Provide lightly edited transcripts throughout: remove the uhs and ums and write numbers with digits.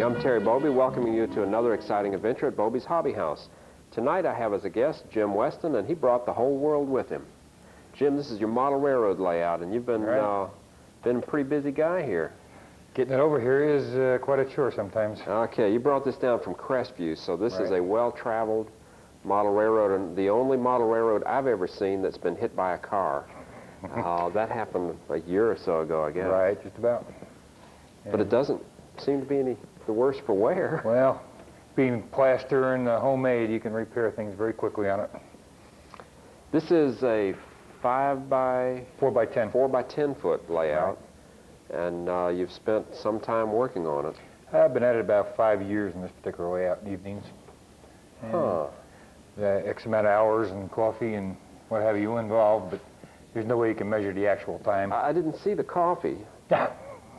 morning. I'm Terry Bobe, welcoming you to another exciting adventure at Bobe's Hobby House. Tonight I have as a guest Jim Weston, and he brought the whole world with him. Jim, this is your model railroad layout, and you've been been a pretty busy guy here. Getting it over here is quite a chore sometimes. Okay, you brought this down from Crestview, so this is a well-traveled model railroad, and the only model railroad I've ever seen that's been hit by a car. That happened a year or so ago, I guess. Right, just about. But it doesn't seem to be any the worse for wear. Well, being plaster and homemade, you can repair things very quickly on it. This is a 4 by 10 foot layout, and you've spent some time working on it. I've been at it about 5 years in this particular layout in evenings. And X amount of hours and coffee and what have you involved, but there's no way you can measure the actual time. I didn't see the coffee.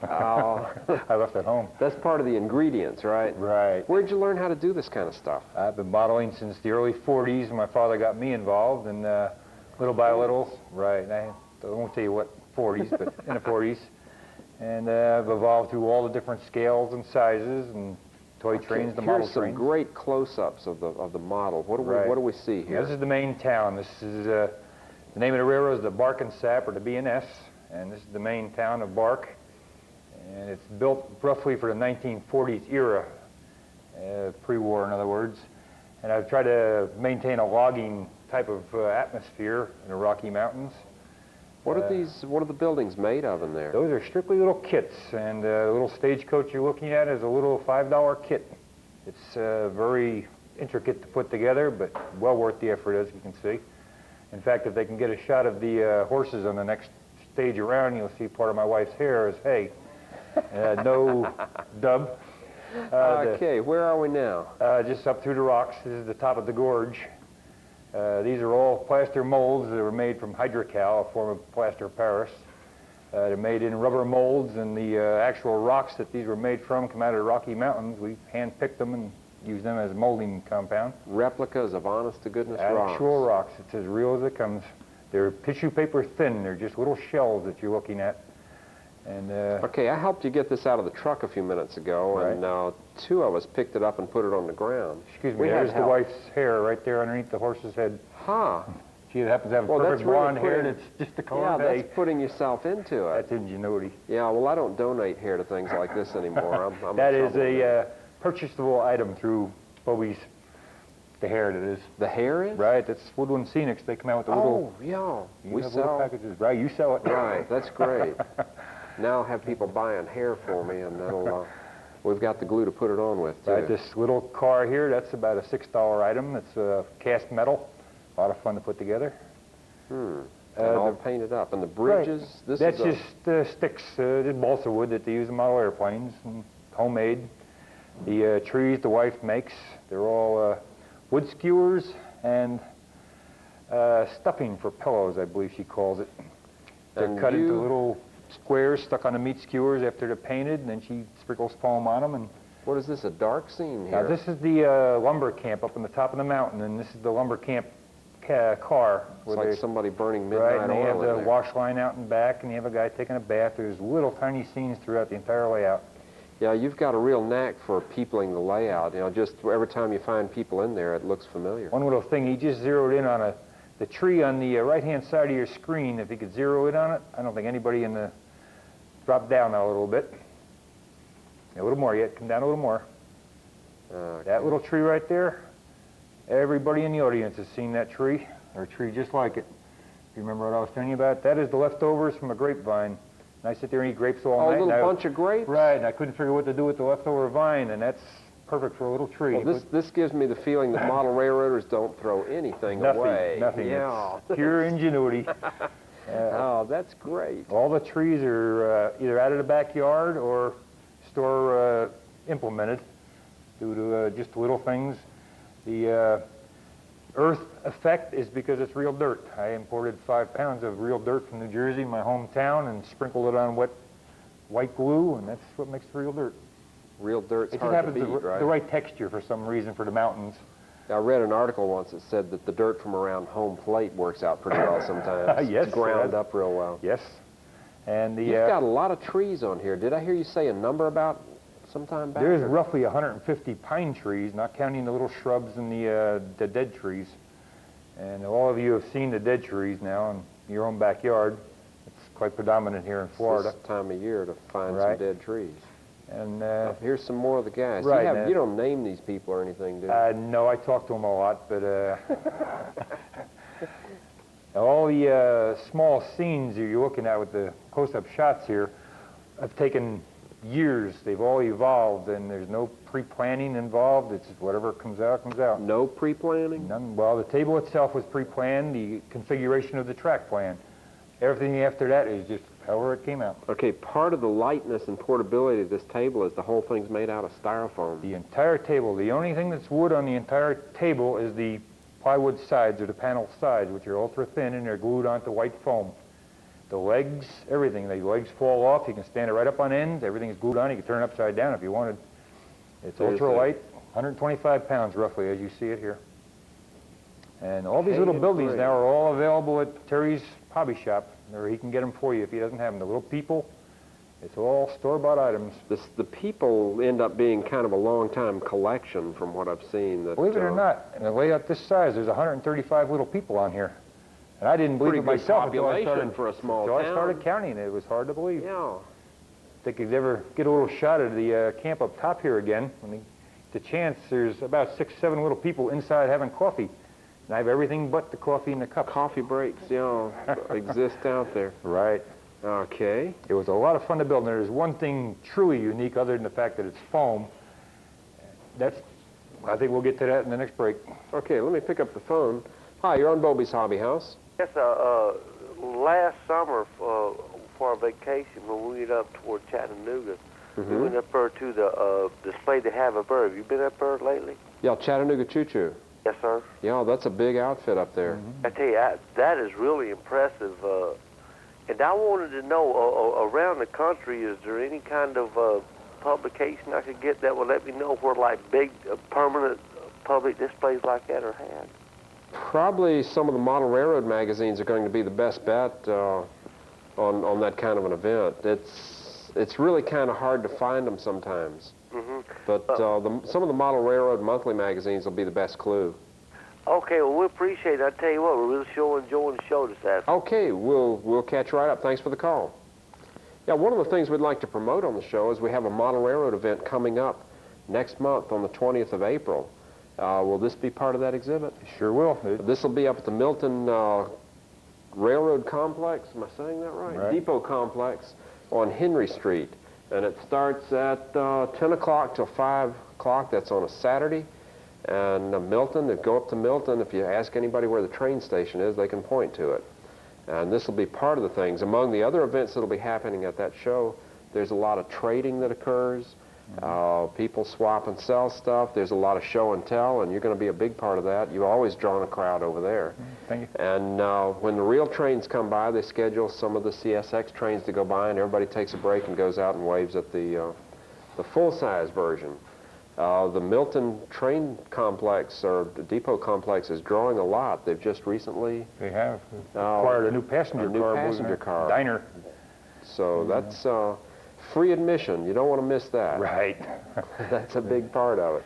I left it home. That's part of the ingredients, right? Right. Where'd you learn how to do this kind of stuff? I've been modeling since the early 40s. My father got me involved, and little by little, I won't tell you what 40s, but in the 40s. And I've evolved through all the different scales and sizes and toy trains, the model trains. Here's some great close-ups of the model. What do we see here? This is the main town. This is the name of the railroad is the Bark and Sap, or the B&S, and this is the main town of Bark. And it's built roughly for the 1940s era, pre-war in other words. And I've tried to maintain a logging type of atmosphere in the Rocky Mountains. What are the buildings made of in there? Those are strictly little kits, and the little stagecoach you're looking at is a little $5 kit. It's very intricate to put together, but well worth the effort, as you can see. In fact, if they can get a shot of the horses on the next stage around, you'll see part of my wife's hair is hay. No dub. Okay, where are we now? Just up through the rocks. This is the top of the gorge. These are all plaster molds that were made from hydrocal, a form of plaster of Paris. They're made in rubber molds, and the actual rocks that these were made from come out of the Rocky Mountains. We hand-picked them and used them as molding compound. Replicas of honest-to-goodness rocks. Actual rocks. It's as real as it comes. They're tissue paper thin. They're just little shells that you're looking at. And, okay, I helped you get this out of the truck a few minutes ago, and two of us picked it up and put it on the ground. Excuse me, there's the wife's hair right there underneath the horse's head. She happens to have perfect blonde hair that's just the color of hay. That's putting yourself into it. That's ingenuity. Yeah, well, I don't donate hair to things like this anymore. That is a purchasable item through Bobe's. The hair, that is. The hair is? Right, that's Woodland Scenics. They come out with the little... Oh, yeah. We sell packages. Right, you sell it. Right, that's great. Now I'll have people buying hair for me, and that'll... we've got the glue to put it on with, too. Right, this little car here, that's about a $6 item. It's cast metal. A lot of fun to put together. And all painted up. And the bridges? Right. That's just sticks, just balsa wood that they use in model airplanes, and homemade. The trees the wife makes, they're all wood skewers and stuffing for pillows, I believe she calls it. They're cut into little squares stuck on the meat skewers after they're painted, and then she sprinkles foam on them. And what is this, a dark scene here? Now, this is the lumber camp up on the top of the mountain, and this is the lumber camp car. It's like somebody burning midnight oil. Right, and they have the wash line out in back, and you have a guy taking a bath. There's little tiny scenes throughout the entire layout. Yeah, you've got a real knack for peopling the layout. You know, just every time you find people in there, it looks familiar. One little thing, he just zeroed in on the tree on the right-hand side of your screen. If he could zero in on it, I don't think anybody in the... Drop down a little bit. A little more yet. Come down a little more. Okay. That little tree right there, everybody in the audience has seen that tree, or a tree just like it. You remember what I was telling you about? That is the leftovers from a grapevine. And I sit there and eat grapes all night. A little bunch of grapes? Right, and I couldn't figure what to do with the leftover vine, and that's perfect for a little tree. Well, this gives me the feeling that model railroaders don't throw anything away. Nothing. Yeah. It's pure ingenuity. Oh, that's great. All the trees are either out of the backyard or store implemented due to just little things. The earth effect is because it's real dirt. I imported 5 pounds of real dirt from New Jersey, my hometown, and sprinkled it on wet white glue, and that's what makes the real dirt. Real dirt's it hard just happens to beat, right? The right texture for some reason for the mountains. I read an article once that said that the dirt from around home plate works out pretty well sometimes. Yes, it's ground up real well. Yes. And the You've got a lot of trees on here. Did I hear you say a number about sometime back? There's roughly 150 pine trees, not counting the little shrubs and the dead trees. And all of you have seen the dead trees now in your own backyard. It's quite predominant here in Florida. It's this time of year to find Right. some dead trees. And here's some more of the guys. Right, You don't name these people or anything, do you? no, I talk to them a lot, but all the small scenes you're looking at with the close-up shots here have taken years. They've all evolved, and there's no pre-planning involved. It's just whatever comes out, comes out. No pre-planning? None. Well, the table itself was pre-planned, the configuration of the track plan. Everything after that is just however it came out. Okay, part of the lightness and portability of this table is the whole thing's made out of styrofoam. The entire table, the only thing that's wood on the entire table is the plywood sides or the panel sides, which are ultra thin and they're glued onto white foam. The legs, everything, the legs fall off. You can stand it right up on end. Everything is glued on. You can turn it upside down if you wanted. It's ultra light, 125 pounds roughly, as you see it here. And all these little buildings now are all available at Terry's hobby shop, or he can get them for you if he doesn't have them. The little people, it's all store-bought items. The people end up being kind of a long-time collection from what I've seen. That, believe it or not, in a layout this size, there's 135 little people on here. And I didn't believe it myself until I started, for a small until town. I started counting it. It was hard to believe. Yeah. They could ever get a little shot of the camp up top here again. When they, the chance, there's about 6, 7 little people inside having coffee. And I have everything but the coffee in the cup. Coffee breaks, exist out there. Right. Okay. It was a lot of fun to build. And there's one thing truly unique other than the fact that it's foam. I think we'll get to that in the next break. Okay, let me pick up the phone. Hi, you're on Bobe's Hobby House. Yes, last summer for our vacation when we went up toward Chattanooga, we went up there to the display they have up there. Have you been up there lately? Yeah, Chattanooga Choo Choo. Yes, sir. Yeah, that's a big outfit up there. I tell you, that is really impressive. And I wanted to know, around the country, is there any kind of publication I could get that would let me know where, like, big permanent public displays like that are had? Probably some of the model railroad magazines are going to be the best bet on that kind of an event. It's really kind of hard to find them sometimes. But some of the model railroad monthly magazines will be the best clue. Okay, well, we appreciate it. I tell you what, we're really enjoying the show this afternoon. Okay, we'll catch right up. Thanks for the call. Yeah, one of the things we'd like to promote on the show is we have a model railroad event coming up next month on the 20th of April. Will this be part of that exhibit? Sure will. This will be up at the Milton Railroad Complex. Am I saying that right? Right. Depot Complex on Henry Street. And it starts at 10 o'clock till 5 o'clock. That's on a Saturday. And Milton, if you go up to Milton, if you ask anybody where the train station is, they can point to it. And this will be part of the things. Among the other events that will be happening at that show, there's a lot of trading that occurs. People swap and sell stuff. There's a lot of show and tell, and you're going to be a big part of that. You've always drawn a crowd over there. Thank you. And when the real trains come by, they schedule some of the CSX trains to go by, and everybody takes a break and goes out and waves at the full-size version. The Milton train complex, or the depot complex, is drawing a lot. They've just recently acquired a new passenger car. Diner. So that's free admission. You don't want to miss that. Right. That's a big part of it.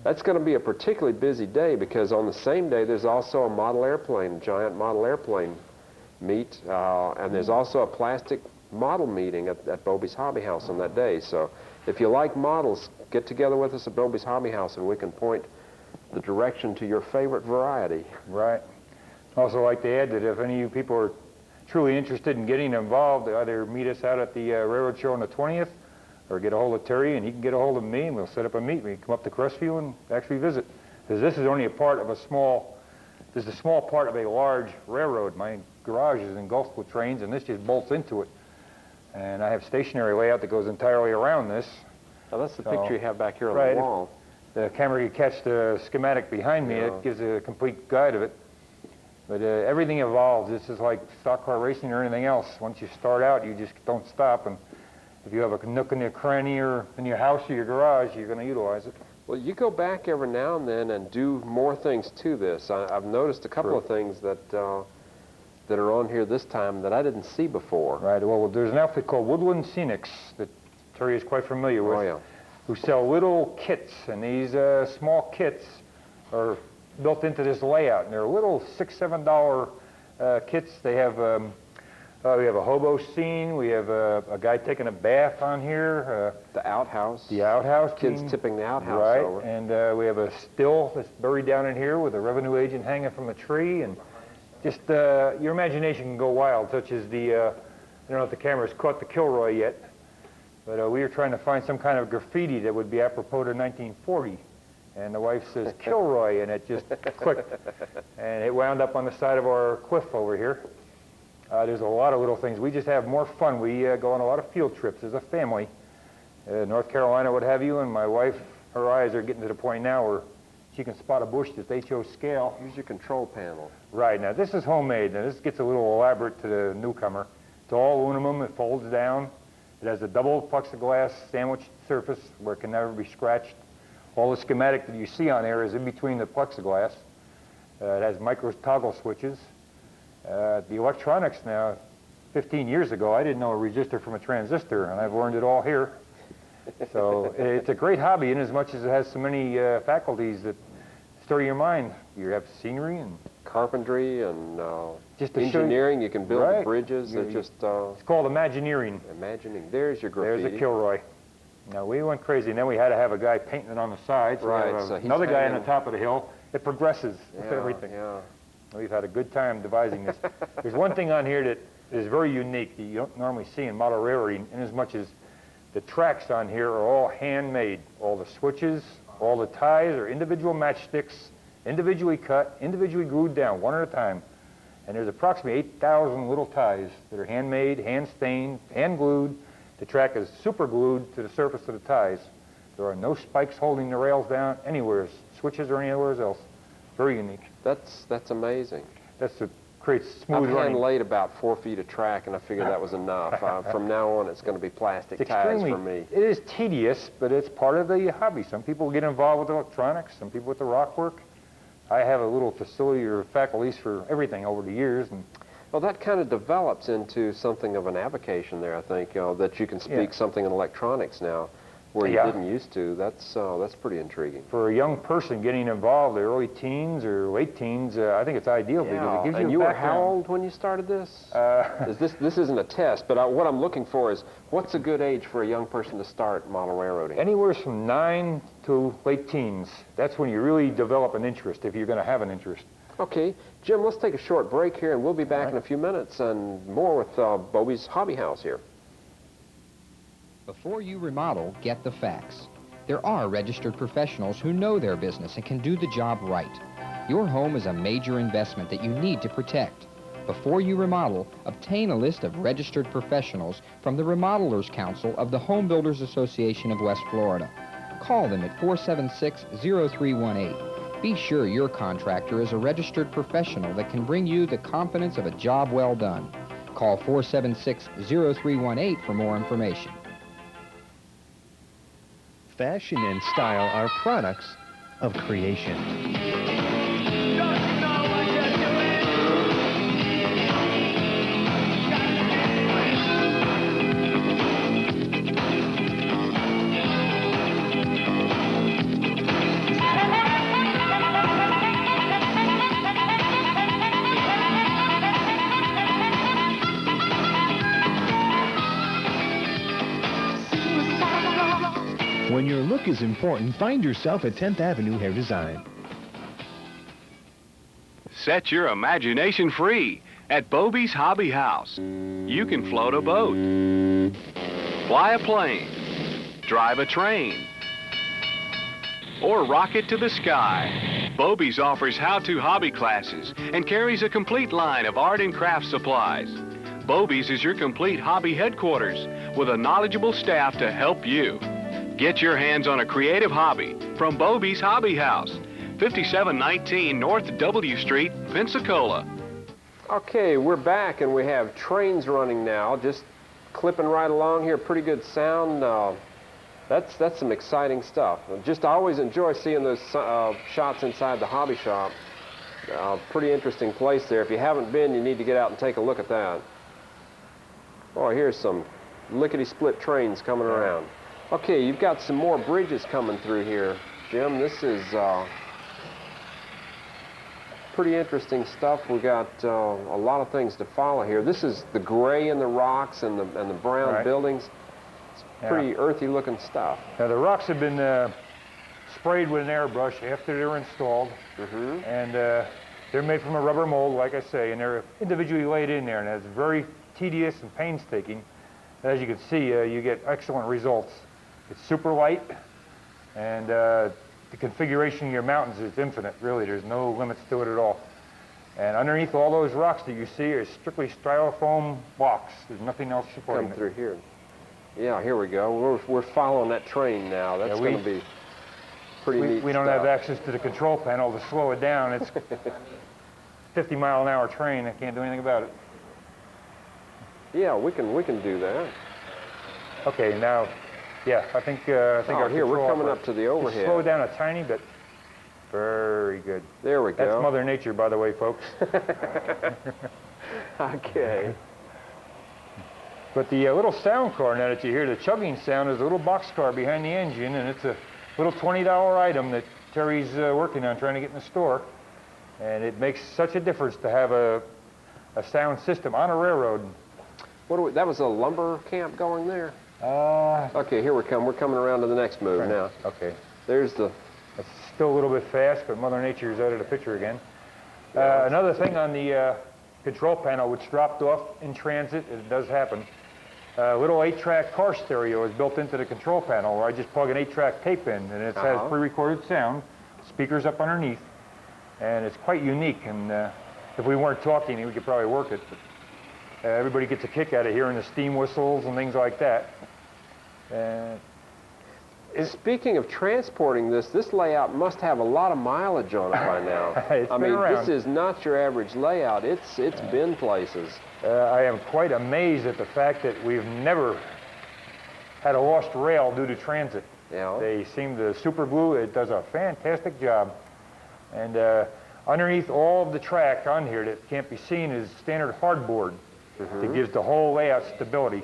That's going to be a particularly busy day because on the same day there's also a model airplane, giant model airplane meet, and there's also a plastic model meeting at Bobe's Hobby House on that day. So if you like models, get together with us at Bobe's Hobby House and we can point the direction to your favorite variety. Right. Also like to add that if any of you people are truly interested in getting involved, either meet us out at the railroad show on the 20th or get a hold of Terry and he can get a hold of me and we'll set up a meet. We can come up to Crestview and actually visit. Because this is only a part of a small part of a large railroad. My garage is engulfed with trains and this just bolts into it. And I have stationary layout that goes entirely around this. Now that's the picture you have back here on right, the wall. The camera can catch the schematic behind me. It gives a complete guide of it. But everything evolves. This is like stock car racing or anything else. Once you start out, you just don't stop. And if you have a nook in your cranny or in your house or your garage, you're going to utilize it. Well, you go back every now and then and do more things to this. I've noticed a couple of things that are on here this time that I didn't see before. Right. Well, there's an outfit called Woodland Scenics that Terry is quite familiar with. Oh, yeah. who sell little kits, and these small kits are built into this layout, and they're little $6, $7 kits. They have we have a hobo scene. We have a guy taking a bath on here. The outhouse. The outhouse. Kids tipping the outhouse right. over. And we have a still that's buried down in here with a revenue agent hanging from a tree. And just your imagination can go wild, such as the, I don't know if the camera's caught the Kilroy yet, but we were trying to find some kind of graffiti that would be apropos to 1940. And the wife says, Kilroy, and it just clicked. And it wound up on the side of our cliff over here. There's a lot of little things. We just have more fun. We go on a lot of field trips as a family. North Carolina, what have you, and my wife, her eyes are getting to the point now where she can spot a bush that's HO scale. Use your control panel. Right. Now, this is homemade. Now, this gets a little elaborate to the newcomer. It's all aluminum. It folds down. It has a double plexiglass sandwiched surface where it can never be scratched. All the schematic that you see on there is in between the plexiglass. It has micro toggle switches. The electronics now, 15 years ago, I didn't know a resistor from a transistor, and I've learned it all here. So it's a great hobby in as much as it has so many faculties that stir your mind. You have scenery and carpentry and just engineering. You can build the bridges. It's called Imagineering. Imagining. There's your graffiti. There's a Kilroy. Now, we went crazy, and then we had to have a guy painting it on the sides. Right. So another guy on the top of the hill. It progresses with everything. Yeah. We've had a good time devising this. There's one thing on here that is very unique that you don't normally see in model railroading, in as much as the tracks on here are all handmade. All the switches, all the ties are individual matchsticks, individually cut, individually glued down, one at a time. And there's approximately 8,000 little ties that are handmade, hand-stained, hand-glued. The track is super glued to the surface of the ties. There are no spikes holding the rails down anywhere, switches or anywhere else. Very unique. That's amazing. That's what creates smooth running. I've hand-laid about 4 feet of track, and I figured that was enough. From now on, it's going to be plastic ties for me. It is tedious, but it's part of the hobby. Some people get involved with electronics, some people with the rock work. I have a little facility or faculties for everything over the years. And well, that kind of develops into something of an avocation there, I think, that you can speak something in electronics now where you didn't used to. That's pretty intriguing. For a young person getting involved, the early teens or late teens, I think it's ideal because it gives you and a you were background. how old when you started this? This isn't a test, but what I'm looking for is what's a good age for a young person to start model railroading? Anywhere from 9 to late teens. That's when you really develop an interest, if you're going to have an interest. Okay, Jim, let's take a short break here, and we'll be back in a few minutes and more with Bobe's Hobby House here. Before you remodel, get the facts. There are registered professionals who know their business and can do the job right. Your home is a major investment that you need to protect. Before you remodel, obtain a list of registered professionals from the Remodelers Council of the Home Builders Association of West Florida. Call them at 476-0318. Be sure your contractor is a registered professional that can bring you the confidence of a job well done. Call 476-0318 for more information. Fashion and style are products of creation. When your look is important, find yourself at 10th Avenue Hair Design. Set your imagination free at Bobe's Hobby House. You can float a boat, fly a plane, drive a train, or rocket to the sky. Bobe's offers how-to hobby classes and carries a complete line of art and craft supplies. Bobe's is your complete hobby headquarters with a knowledgeable staff to help you. Get your hands on a creative hobby from Bobe's Hobby House, 5719 North W Street, Pensacola. Okay, we're back and we have trains running now, just clipping right along here. Pretty good sound. That's some exciting stuff. I always enjoy seeing those shots inside the hobby shop. Pretty interesting place there. If you haven't been, you need to get out and take a look at that. Oh, here's some lickety-split trains coming around. Okay, you've got some more bridges coming through here, Jim. This is pretty interesting stuff. We got a lot of things to follow here. This is the gray in the rocks and the brown Right. buildings. It's pretty earthy looking stuff. Now the rocks have been sprayed with an airbrush after they're installed, and they're made from a rubber mold, like I say, and they're individually laid in there, and it's very tedious and painstaking. As you can see, you get excellent results. It's super light, and the configuration of your mountains is infinite, really. There's no limits to it at all. And underneath all those rocks that you see is strictly styrofoam blocks. There's nothing else supporting Come it. through here. Yeah, here we go. We're following that train now. That's going to be pretty neat We don't stuff. have access to the control panel to slow it down. It's 50-mile-an-hour train. I can't do anything about it. Yeah, we can do that. Okay, now, yeah, I think our here we're control coming operator- up to the overhead. Just slow it down a tiny bit. Very good. There we go. That's Mother Nature, by the way, folks. Okay. But the little sound car now that you hear, the chugging sound, is a little box car behind the engine, and it's a little $20 item that Terry's working on trying to get in the store. And it makes such a difference to have a sound system on a railroad. That was a lumber camp going there? Okay, here we come. We're coming around to the next move now. Okay. There's the... It's still a little bit fast, but Mother Nature's out of the picture again. Another thing on the control panel, which dropped off in transit, it does happen. A little 8-track car stereo is built into the control panel, where I just plug an 8-track tape in, and it has pre-recorded sound, speakers up underneath, and it's quite unique. And if we weren't talking, we could probably work it. But, everybody gets a kick out of hearing the steam whistles and things like that. Speaking of transporting this layout must have a lot of mileage on it by now. I mean, this is not your average layout. It's been places. I am quite amazed at the fact that we've never had a lost rail due to transit. Yeah. They seem to super glue. It does a fantastic job. And underneath all of the track on here that can't be seen is standard hardboard that gives the whole layout stability.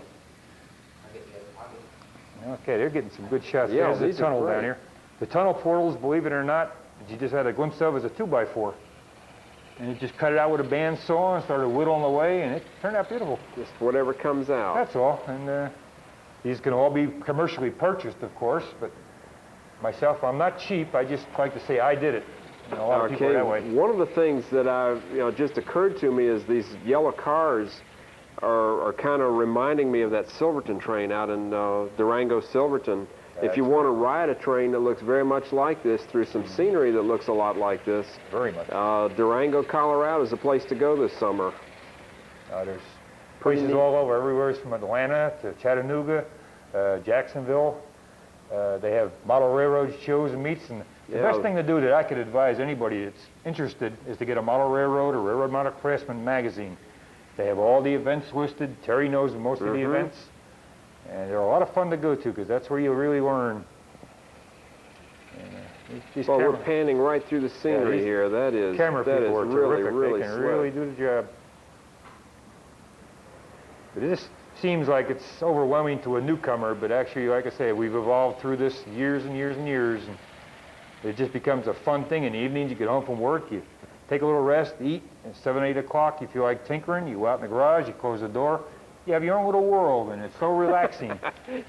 Okay, they're getting some good shots. Yeah, There's the tunnel down here. The tunnel portals, believe it or not, that you just had a glimpse of, is a 2x4. And you just cut it out with a bandsaw and started whittling away, and it turned out beautiful. Just whatever comes out. That's all. And these can all be commercially purchased, of course, but myself, I'm not cheap. I just like to say I did it. You know, a lot of people are that way. One of the things that just occurred to me is these yellow cars are kind of reminding me of that Silverton train out in Durango, Silverton. If you want to ride a train that looks very much like this through some scenery that looks a lot like this, Very much. Durango, Colorado is a place to go this summer. There's places all over, everywhere from Atlanta to Chattanooga, Jacksonville. They have model railroad shows and meets, and the best thing to do that I could advise anybody that's interested is to get a model railroad or railroad model craftsman magazine. They have all the events listed. Terry knows most of the events. And they're a lot of fun to go to because that's where you really learn. Well, we're panning right through the scenery here. That is people are really, terrific. really They can slick. really do the job. But it just seems like it's overwhelming to a newcomer, but actually, like I say, we've evolved through this years and years and years, and it just becomes a fun thing. In the evenings, you get home from work, you take a little rest, eat, and 7, 8 o'clock, you feel like tinkering, you go out in the garage, you close the door, you have your own little world, and it's so relaxing.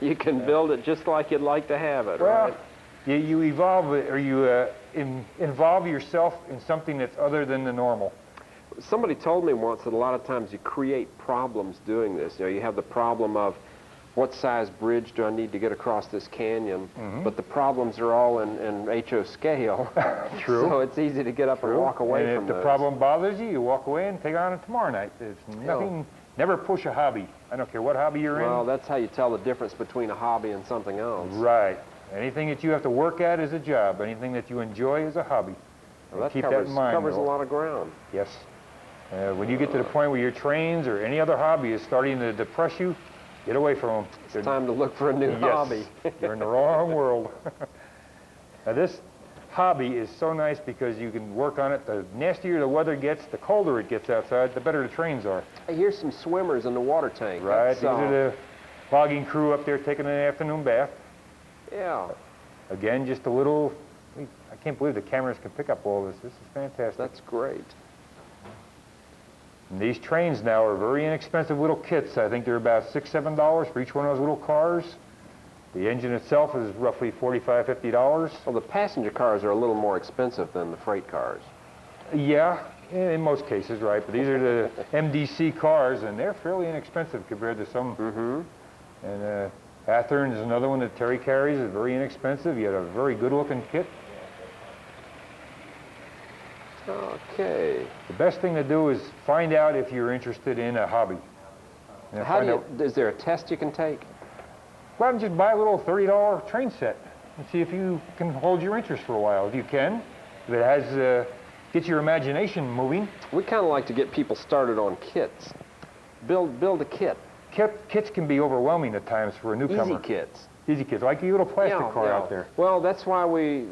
You can build it just like you'd like to have it, Well, right? you evolve it, or you involve yourself in something that's other than the normal. Somebody told me once that a lot of times you create problems doing this. You know, you have the problem of what size bridge do I need to get across this canyon, but the problems are all in HO scale. True. So it's easy to get up and walk away and from if the those. problem bothers you, you walk away and take on it tomorrow night. It's nothing. Never push a hobby. I don't care what hobby you're Well, in. that's how you tell the difference between a hobby and something else. Right. Anything that you have to work at is a job. Anything that you enjoy is a hobby. Well, that keep covers, that in mind. covers a lot of ground. Yes. When you get to the point where your trains or any other hobby is starting to depress you, get away from them. It's time to look for a new hobby. You're in the wrong world. Now this hobby is so nice because you can work on it. The nastier the weather gets, the colder it gets outside, the better the trains are. Here's some swimmers in the water tank. Right. That's, These are the logging crew up there taking an afternoon bath. Yeah. Again, just a little, I can't believe the cameras can pick up all this. This is fantastic. That's great. And these trains now are very inexpensive little kits. I think they're about $6, $7 for each one of those little cars. The engine itself is roughly $45, $50. Well, the passenger cars are a little more expensive than the freight cars. Yeah, in most cases, right. But these are the MDC cars, and they're fairly inexpensive compared to some. Mm-hmm. And Athearn is another one that Terry carries. It's very inexpensive. You had a very good-looking kit. Okay. The best thing to do is find out if you're interested in a hobby. How do you, is there a test you can take? Go out and just buy a little $30 train set and see if you can hold your interest for a while. If you can, if it has, gets your imagination moving. We kind of like to get people started on kits. Build a kit. Kits can be overwhelming at times for a newcomer. Easy kits. Easy kits, like your little plastic car out there. Well, that's why we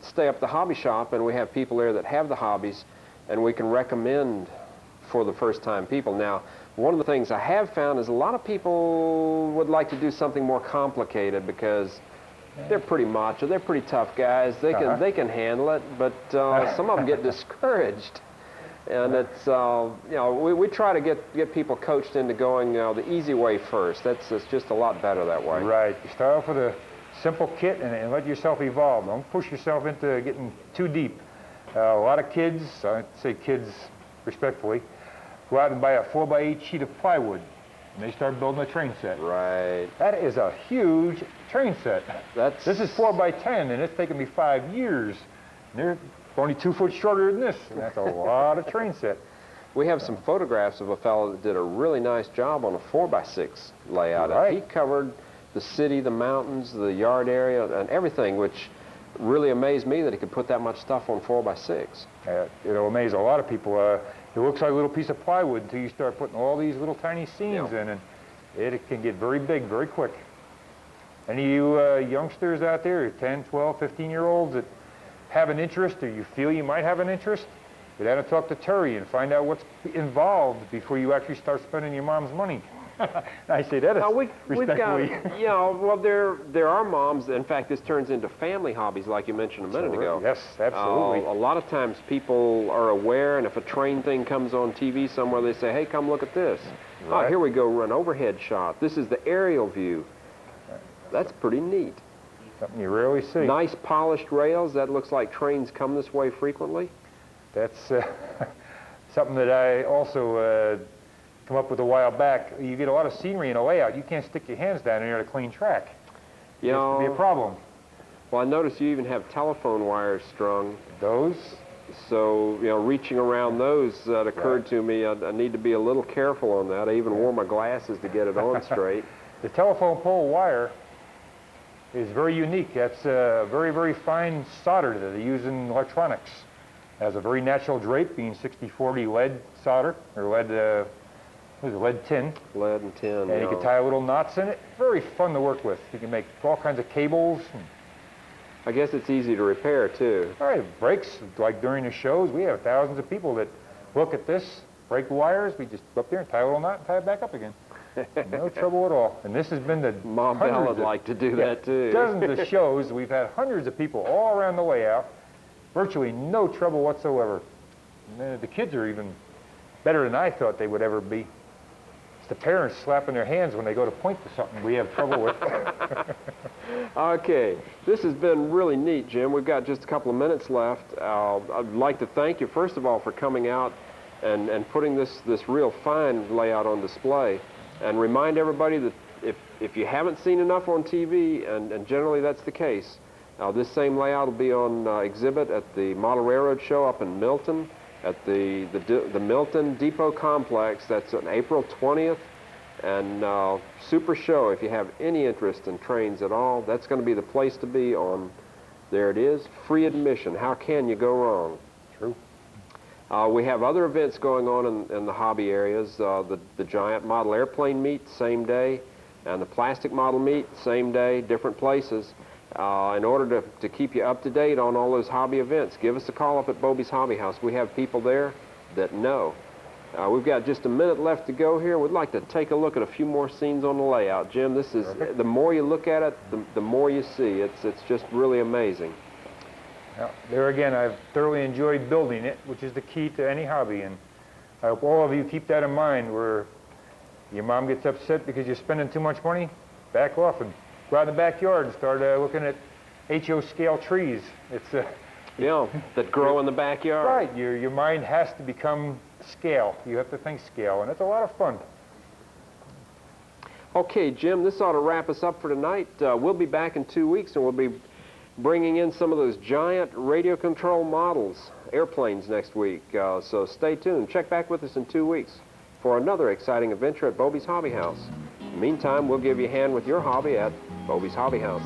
stay up the hobby shop, and we have people there that have the hobbies, and we can recommend for the first-time people. Now, one of the things I have found is a lot of people would like to do something more complicated because they're pretty macho, they're pretty tough guys, they can handle it, but some of them get discouraged. And it's, you know, we try to get people coached into going, you know, the easy way first. It's just a lot better that way. Right. You start off with a simple kit and let yourself evolve. Don't push yourself into getting too deep. A lot of kids, I say kids respectfully, go out and buy a 4x8 sheet of plywood, and they start building a train set. Right. That is a huge train set. This is 4x10, and it's taken me 5 years. And they're only 2 foot shorter than this. And that's a lot of train set. We have some photographs of a fellow that did a really nice job on a 4x6 layout. Right. He covered the city, the mountains, the yard area, and everything, which really amazed me that he could put that much stuff on 4x6. It'll amaze a lot of people. It looks like a little piece of plywood until you start putting all these little tiny seams in, and it can get very big very quick. Any of you youngsters out there, 10, 12, 15-year-olds that have an interest or you feel you might have an interest, get out and talk to Terry and find out what's involved before you actually start spending your mom's money. I say that we've got, you know, well, there are moms. In fact, this turns into family hobbies, like you mentioned a minute ago. Yes, absolutely. A lot of times people are aware, and if a train thing comes on TV somewhere, they say, hey, come look at this. Right. Oh, here we go, an overhead shot. This is the aerial view. That's pretty neat. Something you rarely see. Nice polished rails. That looks like trains come this way frequently. That's something that I also come up with a while back. You get a lot of scenery in a layout. You can't stick your hands down in there to clean track. You know, it used to be a problem. Well, I noticed you even have telephone wires strung. Those? So, you know, reaching around those, that occurred to me. I need to be a little careful on that. I even wore my glasses to get it on straight. The telephone pole wire is very unique. That's a very, very fine solder that they use in electronics. It has a very natural drape, being 60-40 lead solder, or lead, what is it, lead tin. Lead and tin, and you can tie little knots in it. Very fun to work with. You can make all kinds of cables. I guess it's easy to repair, too. All right, it breaks, like during the shows, we have thousands of people that look at this, break the wires, we just go up there and tie a little knot and tie it back up again. No trouble at all. And this has been the Mom Bell would like to do that, too. Dozens of shows. We've had hundreds of people all around the layout. Virtually no trouble whatsoever. And the kids are even better than I thought they would ever be. It's the parents slapping their hands when they go to point to something we have trouble with. Okay, this has been really neat, Jim. We've got just a couple of minutes left. I'd like to thank you, first of all, for coming out and putting this real fine layout on display. And remind everybody that if you haven't seen enough on TV, and generally that's the case, this same layout will be on exhibit at the Model Railroad Show up in Milton, at the Milton Depot Complex. That's on April 20th. And super show, if you have any interest in trains at all, that's going to be the place to be on, there it is, free admission. How can you go wrong? True. We have other events going on in the hobby areas. The giant model airplane meet, same day, and the plastic model meet, same day, different places. In order to keep you up to date on all those hobby events, give us a call up at Bobe's Hobby House. We have people there that know. We've got just a minute left to go here. We'd like to take a look at a few more scenes on the layout. Jim, this is, the more you look at it, the more you see. It's just really amazing. Now, there again, I've thoroughly enjoyed building it, which is the key to any hobby. And I hope all of you keep that in mind, where your mom gets upset because you're spending too much money, back off and go out in the backyard and start looking at HO scale trees. It's yeah, that grow in the backyard. Right, your mind has to become scale. You have to think scale, and it's a lot of fun. Okay, Jim, this ought to wrap us up for tonight. We'll be back in 2 weeks, and we'll be bringing in some of those giant radio control models, airplanes, next week. So stay tuned. Check back with us in 2 weeks for another exciting adventure at Bobe's Hobby House. Meantime, we'll give you a hand with your hobby at Bobe's Hobby House.